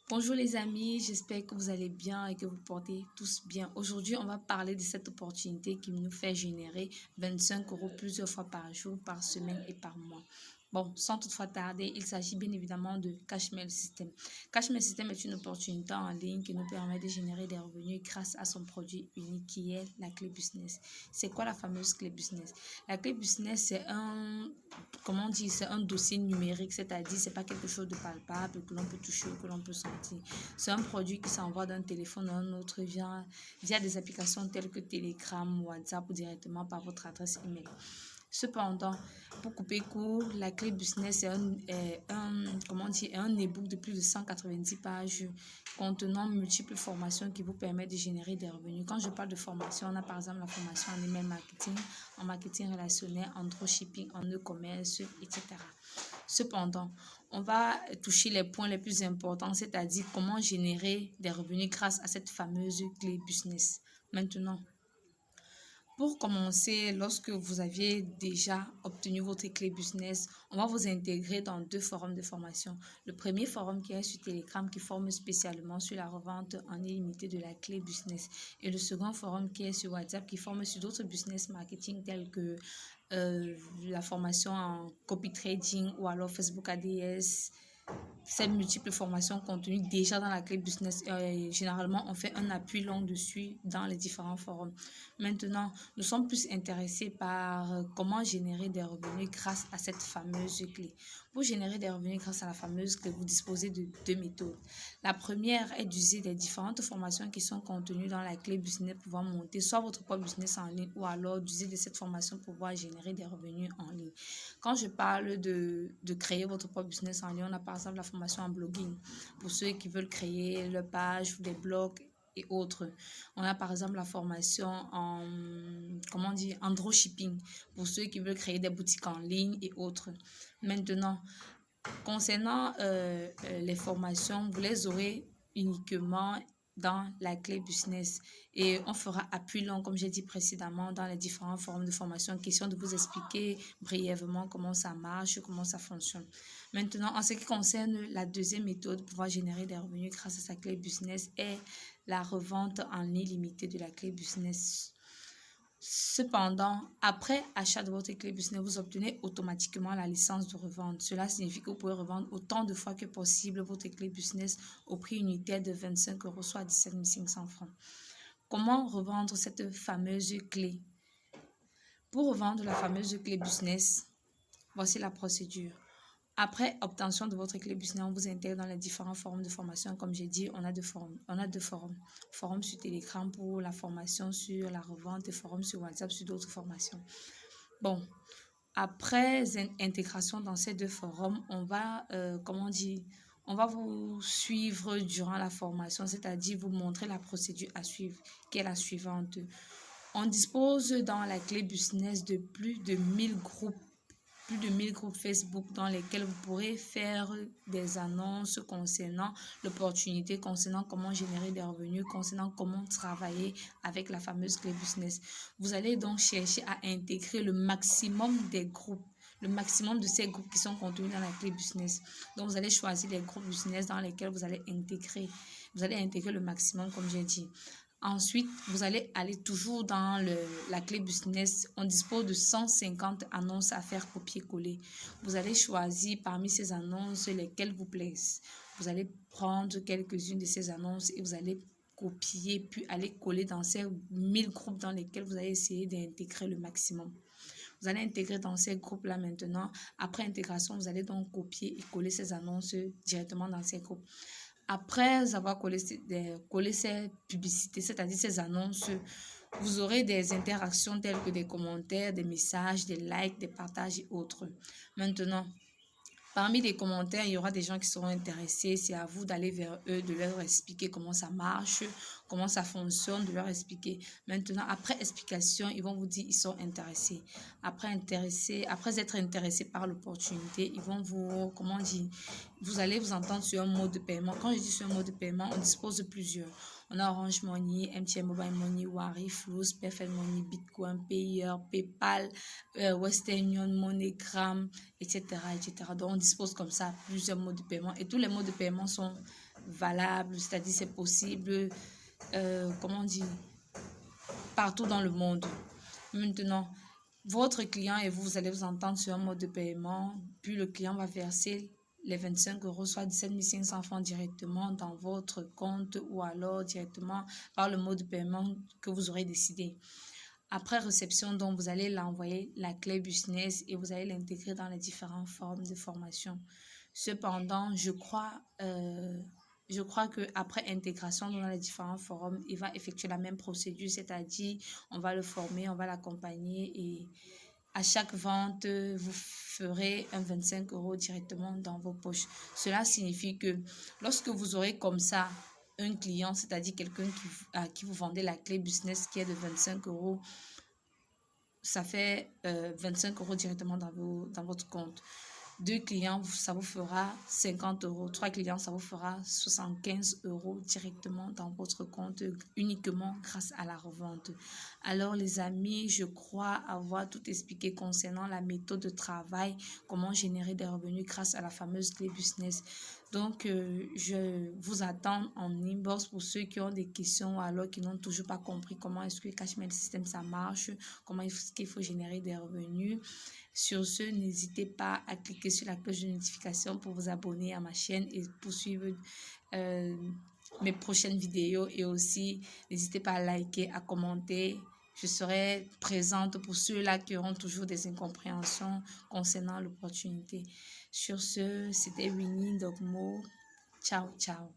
Bonjour les amis, j'espère que vous allez bien et que vous portez tous bien. Aujourd'hui, on va parler de cette opportunité qui nous fait générer 25 euros plusieurs fois par jour, par semaine et par mois. Bon, sans toutefois tarder, il s'agit bien évidemment de Cashmail System. Cashmail System est une opportunité en ligne qui nous permet de générer des revenus grâce à son produit unique qui est la clé business. C'est quoi la fameuse clé business? La clé business, comment on dit, c'est un dossier numérique, c'est-à-dire c'est pas quelque chose de palpable que l'on peut toucher ou que l'on peut sentir. C'est un produit qui s'envoie d'un téléphone à un autre via des applications telles que Telegram, WhatsApp ou directement par votre adresse email. Cependant, pour couper court, la clé business est un e-book de plus de 190 pages contenant multiples formations qui vous permettent de générer des revenus. Quand je parle de formation, on a par exemple la formation en email marketing, en marketing relationnel, en dropshipping, en e-commerce, etc. Cependant, on va toucher les points les plus importants, c'est-à-dire comment générer des revenus grâce à cette fameuse clé business. Maintenant, pour commencer, lorsque vous aviez déjà obtenu votre clé business, on va vous intégrer dans 2 forums de formation. Le premier forum qui est sur Telegram qui forme spécialement sur la revente en illimité de la clé business. Et le second forum qui est sur WhatsApp qui forme sur d'autres business marketing tels que la formation en copy trading ou alors Facebook ADS. Ces multiples formations contenues déjà dans la clé business, généralement, on fait un appui long dessus dans les différents forums. Maintenant, nous sommes plus intéressés par comment générer des revenus grâce à cette fameuse clé. Pour générer des revenus grâce à la fameuse clé, vous disposez de 2 méthodes. La première est d'user des différentes formations qui sont contenues dans la clé business pour pouvoir monter soit votre propre business en ligne ou alors d'user de cette formation pour pouvoir générer des revenus en ligne. Quand je parle de créer votre propre business en ligne, on a par exemple la formation en blogging pour ceux qui veulent créer leur page ou des blogs et autres. On a par exemple la formation en dropshipping pour ceux qui veulent créer des boutiques en ligne et autres. Maintenant, concernant les formations, vous les aurez uniquement dans la clé business et on fera appui long comme j'ai dit précédemment dans les différents forums de formation, question de vous expliquer brièvement comment ça marche, comment ça fonctionne. Maintenant, en ce qui concerne la deuxième méthode pour pouvoir générer des revenus grâce à sa clé business est la revente en illimité de la clé business. Cependant, après achat de votre clé business, vous obtenez automatiquement la licence de revente. Cela signifie que vous pouvez revendre autant de fois que possible votre clé business au prix unitaire de 25 euros, soit 17 500 francs. Comment revendre cette fameuse clé? Pour revendre la fameuse clé business, voici la procédure. Après obtention de votre clé business, on vous intègre dans les différents forums de formation. Comme j'ai dit, on a deux forums. Forum sur Telegram pour la formation sur la revente et forum sur WhatsApp sur d'autres formations. Bon, après intégration dans ces 2 forums, on va, on va vous suivre durant la formation, c'est-à-dire vous montrer la procédure à suivre, qui est la suivante. On dispose dans la clé business de plus de 1000 groupes Facebook dans lesquels vous pourrez faire des annonces concernant l'opportunité, concernant comment générer des revenus, concernant comment travailler avec la fameuse clé business. Vous allez donc chercher à intégrer le maximum de ces groupes qui sont contenus dans la clé business. Donc, vous allez choisir les groupes business dans lesquels vous allez intégrer. Vous allez intégrer le maximum, comme j'ai dit. Ensuite, vous allez aller toujours dans la clé business. On dispose de 150 annonces à faire copier-coller. Vous allez choisir parmi ces annonces lesquelles vous plaisent. Vous allez prendre quelques-unes de ces annonces et vous allez copier, puis aller coller dans ces 1000 groupes dans lesquels vous allez essayer d'intégrer le maximum. Vous allez intégrer dans ces groupes-là maintenant. Après intégration, vous allez donc copier et coller ces annonces directement dans ces groupes. Après avoir collé ces publicités, c'est-à-dire ces annonces, vous aurez des interactions telles que des commentaires, des messages, des likes, des partages et autres. Maintenant, parmi les commentaires, il y aura des gens qui seront intéressés. C'est à vous d'aller vers eux, de leur expliquer comment ça marche, comment ça fonctionne, de leur expliquer. Maintenant, après explication, ils vont vous dire qu'ils sont intéressés. Après être intéressés par l'opportunité, ils vont vous, vous allez vous entendre sur un mode de paiement. Quand je dis sur un mode de paiement, on dispose de plusieurs. On a Orange Money, MTN Mobile Money, Wari, Flux, Perfect Money, Bitcoin, Payer, PayPal, Western Union, MoneyGram, etc., etc. Donc, on dispose comme ça plusieurs modes de paiement et tous les modes de paiement sont valable, c'est-à-dire c'est possible, comment on dit, partout dans le monde. Maintenant, votre client et vous, vous allez vous entendre sur un mode de paiement, puis le client va verser les 25 euros, soit 17 500 francs directement dans votre compte ou alors directement par le mode de paiement que vous aurez décidé. Après réception, donc, vous allez l'envoyer la clé business et vous allez l'intégrer dans les différentes formes de formation. Cependant, je crois qu'après intégration dans les différents forums, il va effectuer la même procédure, c'est-à-dire on va le former, on va l'accompagner et à chaque vente, vous ferez un 25 euros directement dans vos poches. Cela signifie que lorsque vous aurez comme ça un client, c'est-à-dire quelqu'un à qui vous vendez la clé business qui est de 25 euros, ça fait 25 euros directement dans votre compte. 2 clients, ça vous fera 50 euros. 3 clients, ça vous fera 75 euros directement dans votre compte, uniquement grâce à la revente. Alors, les amis, je crois avoir tout expliqué concernant la méthode de travail, comment générer des revenus grâce à la fameuse clé business. Donc, je vous attends en inbox pour ceux qui ont des questions ou alors qui n'ont toujours pas compris comment est-ce que Cashmere System ça marche, comment est-ce qu'il faut générer des revenus. Sur ce, n'hésitez pas à cliquer sur la cloche de notification pour vous abonner à ma chaîne et pour suivre mes prochaines vidéos. Et aussi, n'hésitez pas à liker, à commenter. Je serai présente pour ceux-là qui auront toujours des incompréhensions concernant l'opportunité. Sur ce, c'était Winnie Dogmo. Ciao, ciao.